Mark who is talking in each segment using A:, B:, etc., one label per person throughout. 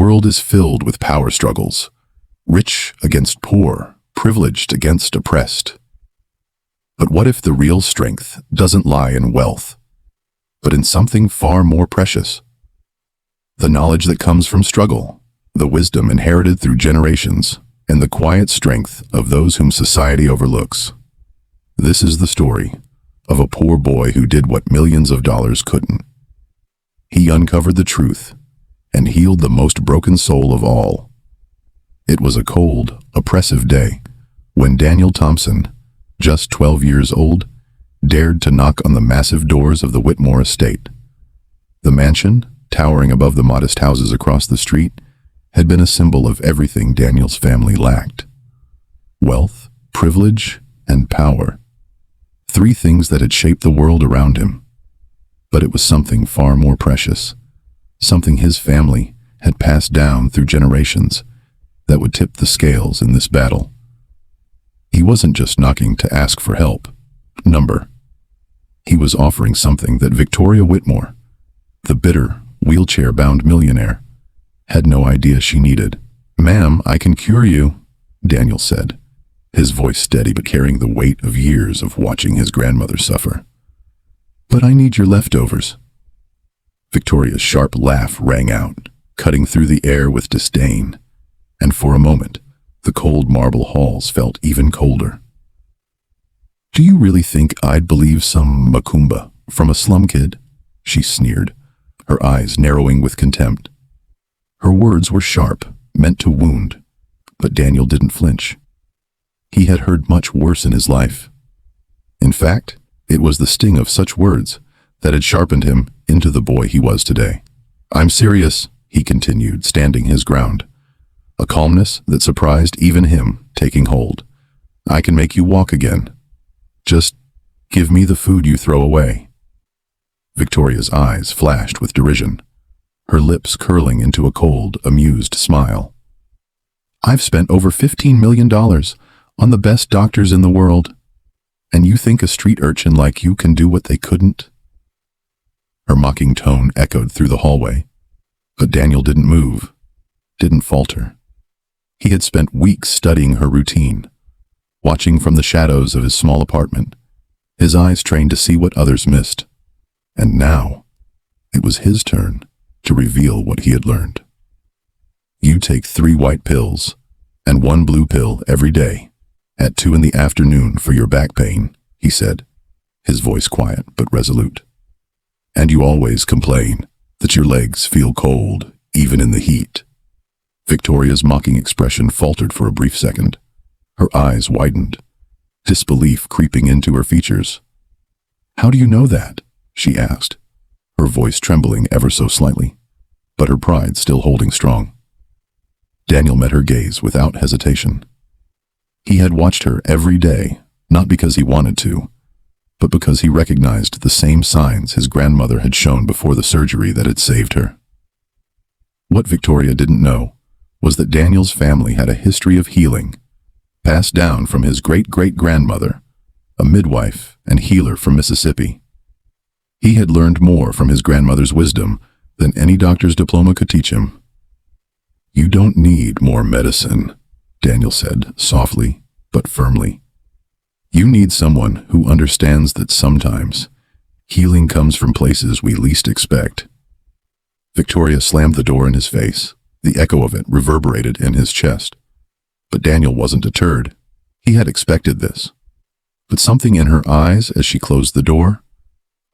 A: world is filled with power struggles. Rich against poor, privileged against oppressed. But what if the real strength doesn't lie in wealth, but in something far more precious? The knowledge that comes from struggle, the wisdom inherited through generations, and the quiet strength of those whom society overlooks. This is the story of a poor boy who did what millions of dollars couldn't. He uncovered the truth and healed the most broken soul of all. It was a cold, oppressive day when Daniel Thompson, just 12 years old, dared to knock on the massive doors of the Whitmore estate. The mansion, towering above the modest houses across the street, had been a symbol of everything Daniel's family lacked. Wealth, privilege, and power. Three things that had shaped the world around him. But it was something far more precious, something his family had passed down through generations that would tip the scales in this battle. He wasn't just knocking to ask for help. He was offering something that Victoria Whitmore, the bitter, wheelchair-bound millionaire, had no idea she needed. "Ma'am, I can cure you," Daniel said, his voice steady but carrying the weight of years of watching his grandmother suffer. "But I need your leftovers." Victoria's sharp laugh rang out, cutting through the air with disdain, and for a moment, the cold marble halls felt even colder. "Do you really think I'd believe some macumba from a slum kid?" she sneered, her eyes narrowing with contempt. Her words were sharp, meant to wound, but Daniel didn't flinch. He had heard much worse in his life. In fact, it was the sting of such words that had sharpened him into the boy he was today. "I'm serious," he continued, standing his ground, a calmness that surprised even him taking hold. "I can make you walk again. Just give me the food you throw away." Victoria's eyes flashed with derision, her lips curling into a cold, amused smile. "I've spent over $15 million on the best doctors in the world, and you think a street urchin like you can do what they couldn't?" Her mocking tone echoed through the hallway, but Daniel didn't move, didn't falter. He had spent weeks studying her routine, watching from the shadows of his small apartment, his eyes trained to see what others missed. And now, it was his turn to reveal what he had learned. "You take 3 white pills and 1 blue pill every day at 2 in the afternoon for your back pain," he said, his voice quiet but resolute. "And you always complain that your legs feel cold, even in the heat." Victoria's mocking expression faltered for a brief second. Her eyes widened, disbelief creeping into her features. "How do you know that?" she asked, her voice trembling ever so slightly, but her pride still holding strong. Daniel met her gaze without hesitation. He had watched her every day, not because he wanted to, but because he recognized the same signs his grandmother had shown before the surgery that had saved her. What Victoria didn't know was that Daniel's family had a history of healing, passed down from his great-great-grandmother, a midwife and healer from Mississippi. He had learned more from his grandmother's wisdom than any doctor's diploma could teach him. "You don't need more medicine," Daniel said, softly but firmly. "You need someone who understands that sometimes healing comes from places we least expect." Victoria slammed the door in his face. The echo of it reverberated in his chest. But Daniel wasn't deterred. He had expected this. But something in her eyes as she closed the door,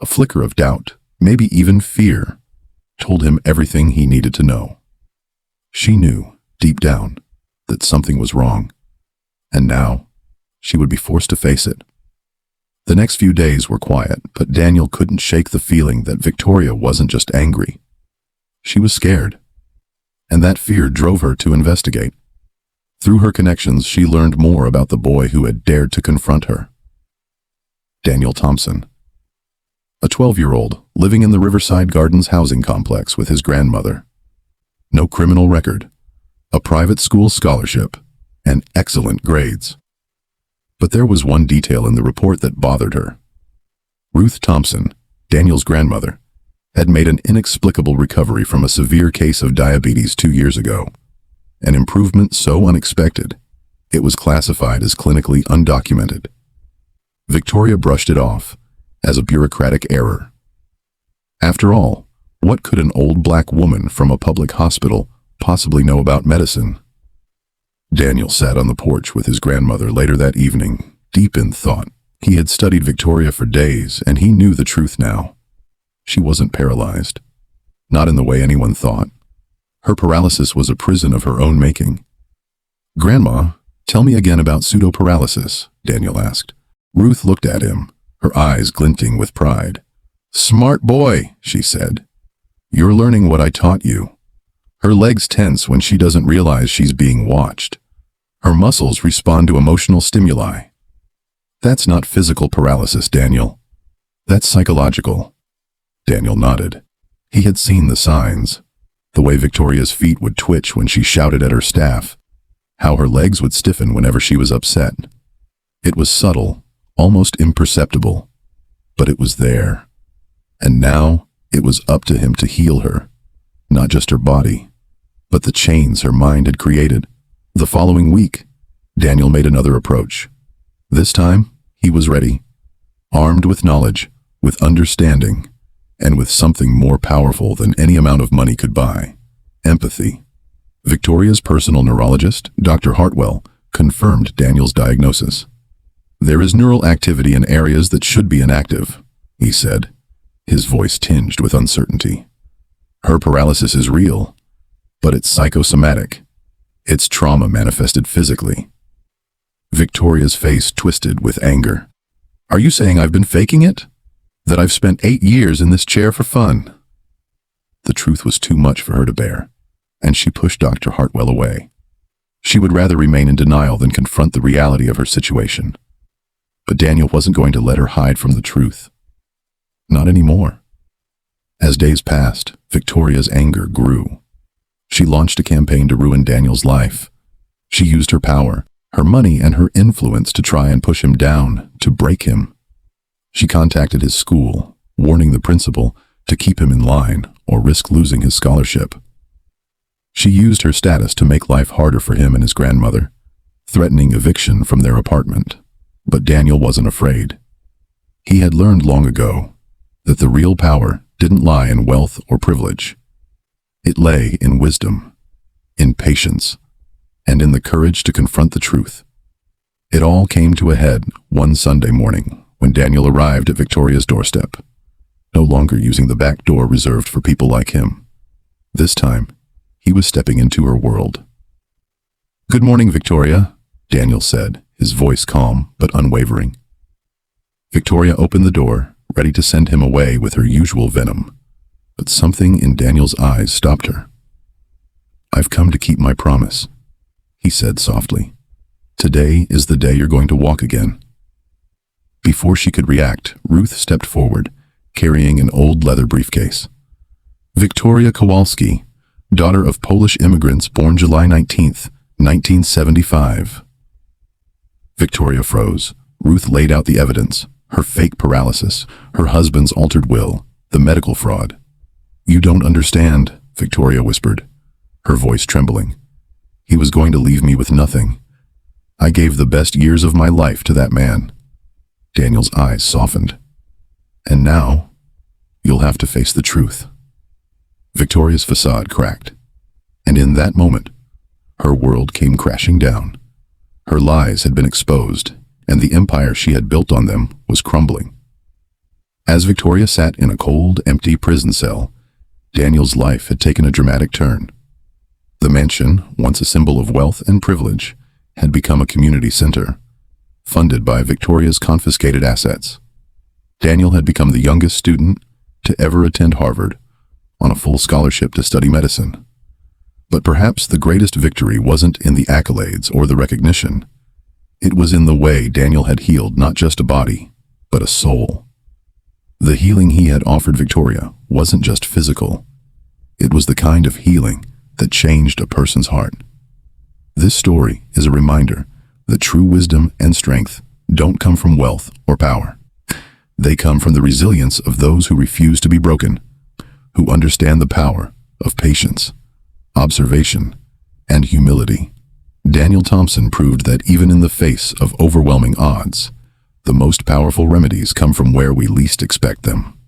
A: a flicker of doubt, maybe even fear, told him everything he needed to know. She knew, deep down, that something was wrong. And now, she would be forced to face it. The next few days were quiet, but Daniel couldn't shake the feeling that Victoria wasn't just angry. She was scared. And that fear drove her to investigate. Through her connections, she learned more about the boy who had dared to confront her. Daniel Thompson, a 12-year-old living in the Riverside Gardens housing complex with his grandmother. No criminal record, a private school scholarship, and excellent grades. But there was one detail in the report that bothered her. Ruth Thompson, Daniel's grandmother, had made an inexplicable recovery from a severe case of diabetes 2 years ago. An improvement so unexpected, it was classified as clinically undocumented. Victoria brushed it off as a bureaucratic error. After all, what could an old black woman from a public hospital possibly know about medicine? Daniel sat on the porch with his grandmother later that evening, deep in thought. He had studied Victoria for days, and he knew the truth now. She wasn't paralyzed. Not in the way anyone thought. Her paralysis was a prison of her own making. "Grandma, tell me again about pseudo-paralysis," Daniel asked. Ruth looked at him, her eyes glinting with pride. "Smart boy," she said. "You're learning what I taught you." Her legs tense when she doesn't realize she's being watched. Her muscles respond to emotional stimuli. That's not physical paralysis, Daniel. That's psychological. Daniel nodded. He had seen the signs. The way Victoria's feet would twitch when she shouted at her staff. How her legs would stiffen whenever she was upset. It was subtle, almost imperceptible. But it was there. And now it was up to him to heal her. Not just her body, but the chains her mind had created. The following week, Daniel made another approach. This time, he was ready. Armed with knowledge, with understanding, and with something more powerful than any amount of money could buy. Empathy. Victoria's personal neurologist, Dr. Hartwell, confirmed Daniel's diagnosis. "There is neural activity in areas that should be inactive," he said, his voice tinged with uncertainty. "Her paralysis is real, but it's psychosomatic. It's trauma manifested physically." Victoria's face twisted with anger. "Are you saying I've been faking it? That I've spent 8 years in this chair for fun?" The truth was too much for her to bear, and she pushed Dr. Hartwell away. She would rather remain in denial than confront the reality of her situation. But Daniel wasn't going to let her hide from the truth. Not anymore. As days passed, Victoria's anger grew. She launched a campaign to ruin Daniel's life. She used her power, her money, and her influence to try and push him down, to break him. She contacted his school, warning the principal to keep him in line or risk losing his scholarship. She used her status to make life harder for him and his grandmother, threatening eviction from their apartment. But Daniel wasn't afraid. He had learned long ago that the real power didn't lie in wealth or privilege. It lay in wisdom, in patience, and in the courage to confront the truth. It all came to a head one Sunday morning when Daniel arrived at Victoria's doorstep, no longer using the back door reserved for people like him. This time, he was stepping into her world. "Good morning, Victoria," Daniel said, his voice calm but unwavering. Victoria opened the door, ready to send him away with her usual venom. But something in Daniel's eyes stopped her. "I've come to keep my promise," he said softly. "Today is the day you're going to walk again." Before she could react, Ruth stepped forward, carrying an old leather briefcase. "Victoria Kowalski, daughter of Polish immigrants born July 19th, 1975. Victoria froze. Ruth laid out the evidence, her fake paralysis, her husband's altered will, the medical fraud. "You don't understand," Victoria whispered, her voice trembling. "He was going to leave me with nothing. I gave the best years of my life to that man." Daniel's eyes softened. "And now, you'll have to face the truth." Victoria's facade cracked, and in that moment, her world came crashing down. Her lies had been exposed, and the empire she had built on them was crumbling. As Victoria sat in a cold, empty prison cell, Daniel's life had taken a dramatic turn. The mansion, once a symbol of wealth and privilege, had become a community center, funded by Victoria's confiscated assets. Daniel had become the youngest student to ever attend Harvard, on a full scholarship to study medicine. But perhaps the greatest victory wasn't in the accolades or the recognition. It was in the way Daniel had healed not just a body, but a soul. The healing he had offered Victoria wasn't just physical. It was the kind of healing that changed a person's heart. This story is a reminder that true wisdom and strength don't come from wealth or power. They come from the resilience of those who refuse to be broken, who understand the power of patience, observation, and humility. Daniel Thompson proved that even in the face of overwhelming odds, the most powerful remedies come from where we least expect them.